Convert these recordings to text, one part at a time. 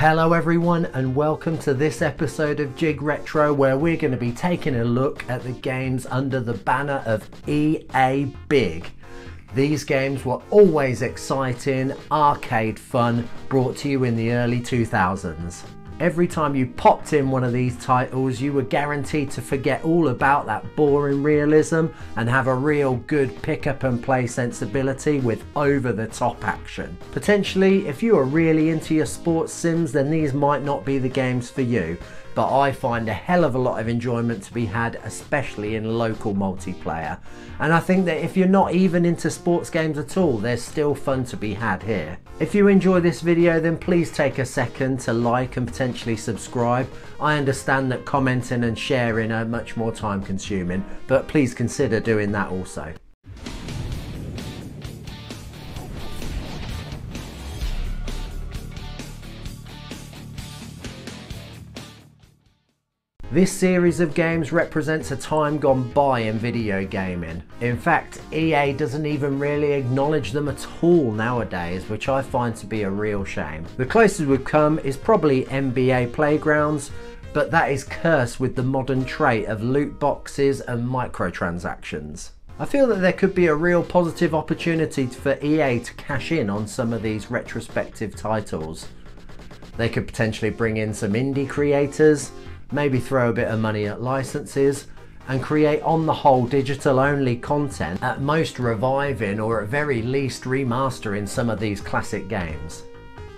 Hello everyone and welcome to this episode of Jig Retro, where we're going to be taking a look at the games under the banner of EA Big. These games were always exciting, arcade fun, brought to you in the early 2000s. Every time you popped in one of these titles, you were guaranteed to forget all about that boring realism and have a real good pick up and play sensibility with over the top action. Potentially, if you are really into your sports sims, then these might not be the games for you, but I find a hell of a lot of enjoyment to be had, especially in local multiplayer. And I think that if you're not even into sports games at all, there's still fun to be had here. If you enjoy this video, then please take a second to like and potentially subscribe. I understand that commenting and sharing are much more time consuming, but please consider doing that also. This series of games represents a time gone by in video gaming. In fact, EA doesn't even really acknowledge them at all nowadays, which I find to be a real shame. The closest we've come is probably NBA Playgrounds, but that is cursed with the modern trait of loot boxes and microtransactions. I feel that there could be a real positive opportunity for EA to cash in on some of these retrospective titles. They could potentially bring in some indie creators, maybe throw a bit of money at licenses, and create on the whole digital only content, at most reviving or at very least remastering some of these classic games.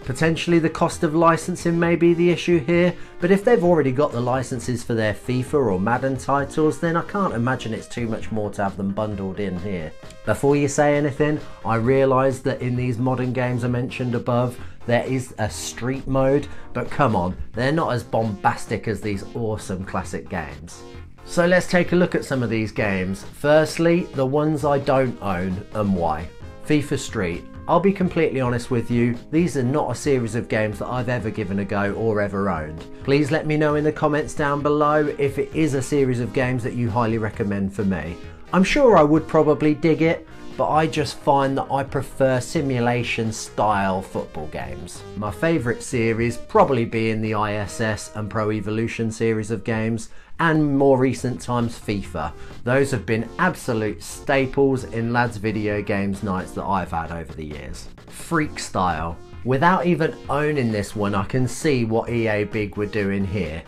Potentially the cost of licensing may be the issue here, but if they've already got the licenses for their FIFA or Madden titles, then I can't imagine it's too much more to have them bundled in here. Before you say anything, I realise that in these modern games I mentioned above, there is a street mode, but come on, they're not as bombastic as these awesome classic games. So let's take a look at some of these games. Firstly, the ones I don't own and why. FIFA Street. I'll be completely honest with you, these are not a series of games that I've ever given a go or ever owned. Please let me know in the comments down below if it is a series of games that you highly recommend for me. I'm sure I would probably dig it, but I just find that I prefer simulation style football games. My favourite series probably being the ISS and Pro Evolution series of games, and more recent times FIFA. Those have been absolute staples in lads video games nights that I've had over the years. Freak style. Without even owning this one, I can see what EA Big were doing here.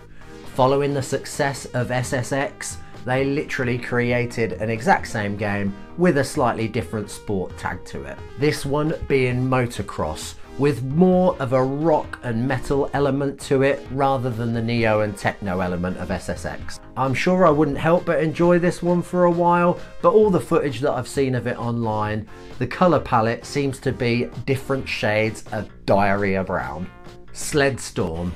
Following the success of SSX, they literally created an exact same game with a slightly different sport tag to it. This one being motocross, with more of a rock and metal element to it rather than the neo and techno element of SSX. I'm sure I wouldn't help but enjoy this one for a while, but all the footage that I've seen of it online, the colour palette seems to be different shades of diarrhea brown. Sled Storm.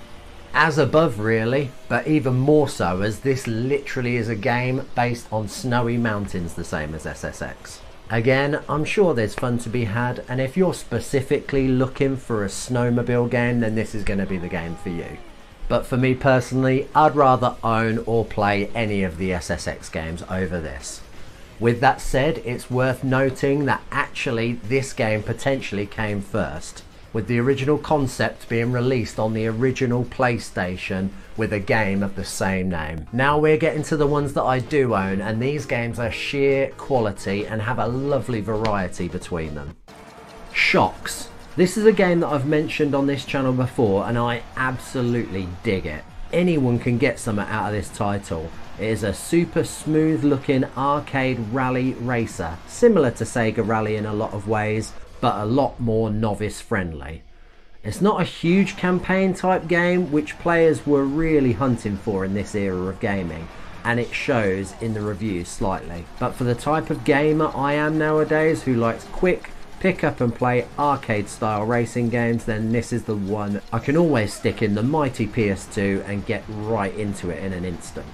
As above really, but even more so as this literally is a game based on snowy mountains, the same as SSX. Again, I'm sure there's fun to be had, and if you're specifically looking for a snowmobile game, then this is going to be the game for you. But for me personally, I'd rather own or play any of the SSX games over this. With that said, it's worth noting that actually this game potentially came first, with the original concept being released on the original PlayStation with a game of the same name. Now we're getting to the ones that I do own, and these games are sheer quality and have a lovely variety between them. Shocks. This is a game that I've mentioned on this channel before and I absolutely dig it. Anyone can get something out of this title. It is a super smooth looking arcade rally racer, similar to Sega Rally in a lot of ways, but a lot more novice friendly. It's not a huge campaign type game, which players were really hunting for in this era of gaming, and it shows in the reviews slightly. But for the type of gamer I am nowadays, who likes quick, pick up and play arcade style racing games, then this is the one. I can always stick in the mighty PS2 and get right into it in an instant.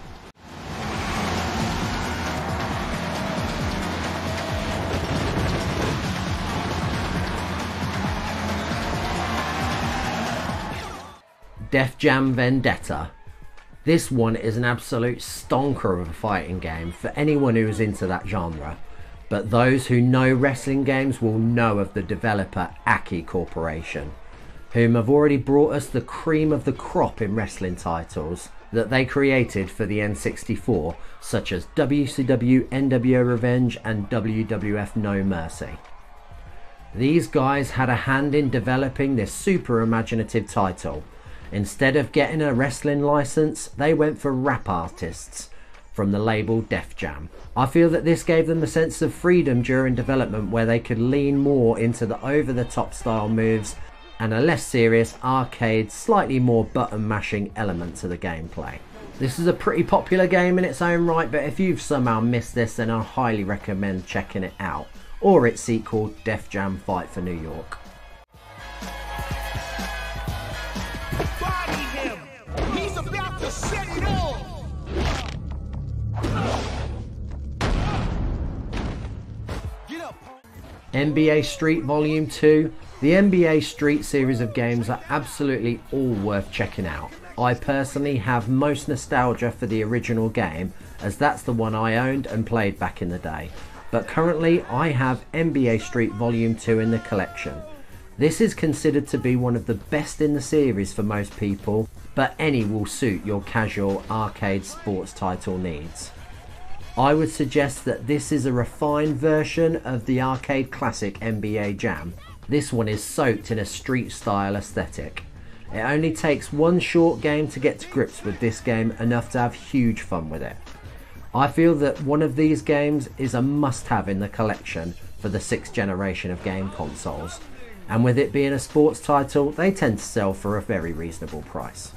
Def Jam Vendetta. This one is an absolute stonker of a fighting game for anyone who is into that genre. but those who know wrestling games will know of the developer Aki Corporation, whom have already brought us the cream of the crop in wrestling titles that they created for the N64, such as WCW NWO Revenge and WWF No Mercy. These guys had a hand in developing this super imaginative title. Instead of getting a wrestling license, they went for rap artists from the label Def Jam. I feel that this gave them a sense of freedom during development where they could lean more into the over-the-top style moves and a less serious arcade, slightly more button mashing element to the gameplay. This is a pretty popular game in its own right, but if you've somehow missed this, then I highly recommend checking it out, or its sequel, Def Jam Fight for New York. Body him. He's about to set it off. Get up. NBA Street Volume 2. The NBA Street series of games are absolutely all worth checking out. I personally have most nostalgia for the original game, as that's the one I owned and played back in the day. But currently I have NBA Street Volume 2 in the collection. This is considered to be one of the best in the series for most people, but any will suit your casual arcade sports title needs. I would suggest that this is a refined version of the arcade classic NBA Jam. This one is soaked in a street style aesthetic. It only takes one short game to get to grips with this game, enough to have huge fun with it. I feel that one of these games is a must-have in the collection for the 6th generation of game consoles, and with it being a sports title, they tend to sell for a very reasonable price.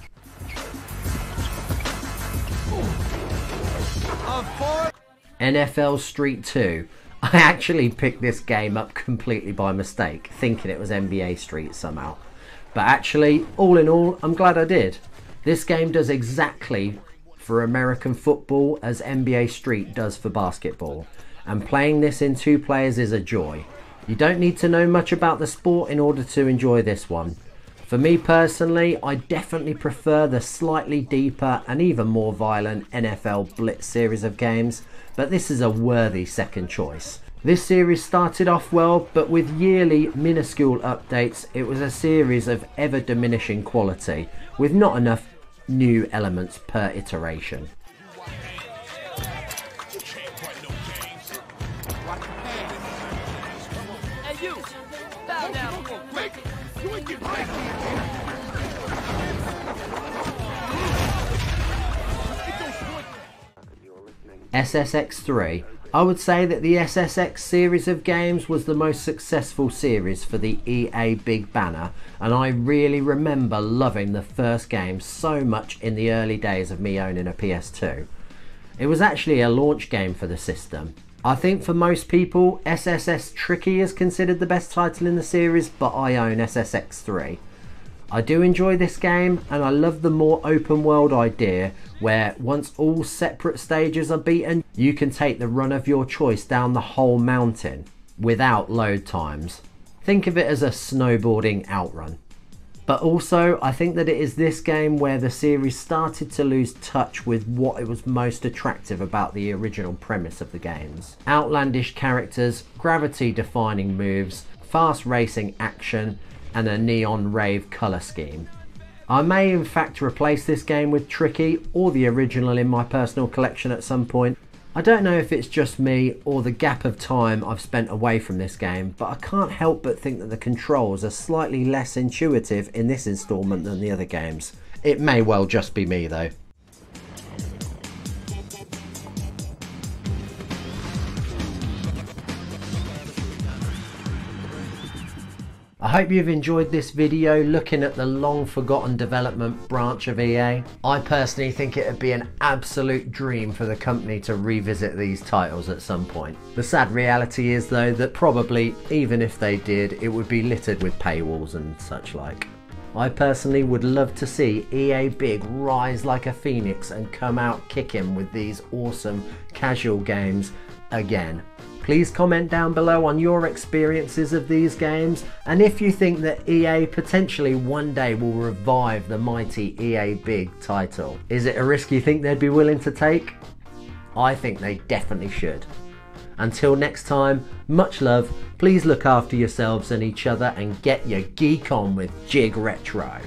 NFL Street 2. I actually picked this game up completely by mistake, thinking it was NBA Street somehow. But actually, all in all, I'm glad I did. This game does exactly for American football as NBA Street does for basketball, and playing this in 2 players is a joy. You don't need to know much about the sport in order to enjoy this one. For me personally, I definitely prefer the slightly deeper and even more violent NFL Blitz series of games, but this is a worthy second choice. This series started off well, but with yearly minuscule updates, it was a series of ever diminishing quality, with not enough new elements per iteration. Hey you, bow down real quick. You ain't get back here. SSX3. I would say that the SSX series of games was the most successful series for the EA big banner, and I really remember loving the first game so much in the early days of me owning a PS2. It was actually a launch game for the system. I think for most people, SSX Tricky is considered the best title in the series, but I own SSX3. I do enjoy this game, and I love the more open world idea where once all separate stages are beaten, you can take the run of your choice down the whole mountain without load times. Think of it as a snowboarding outrun. But also, I think that it is this game where the series started to lose touch with what it was most attractive about the original premise of the games. Outlandish characters, gravity defying moves, fast racing action, and a neon rave colour scheme. I may in fact replace this game with Tricky or the original in my personal collection at some point. I don't know if it's just me or the gap of time I've spent away from this game, but I can't help but think that the controls are slightly less intuitive in this installment than the other games. It may well just be me though. I hope you've enjoyed this video looking at the long forgotten development branch of EA. I personally think it would be an absolute dream for the company to revisit these titles at some point. The sad reality is though that probably even if they did, it would be littered with paywalls and such like. I personally would love to see EA Big rise like a phoenix and come out kicking with these awesome casual games again. Please comment down below on your experiences of these games, and if you think that EA potentially one day will revive the mighty EA Big title. Is it a risk you think they'd be willing to take? I think they definitely should. Until next time, much love, please look after yourselves and each other and get your geek on with Jig Retro.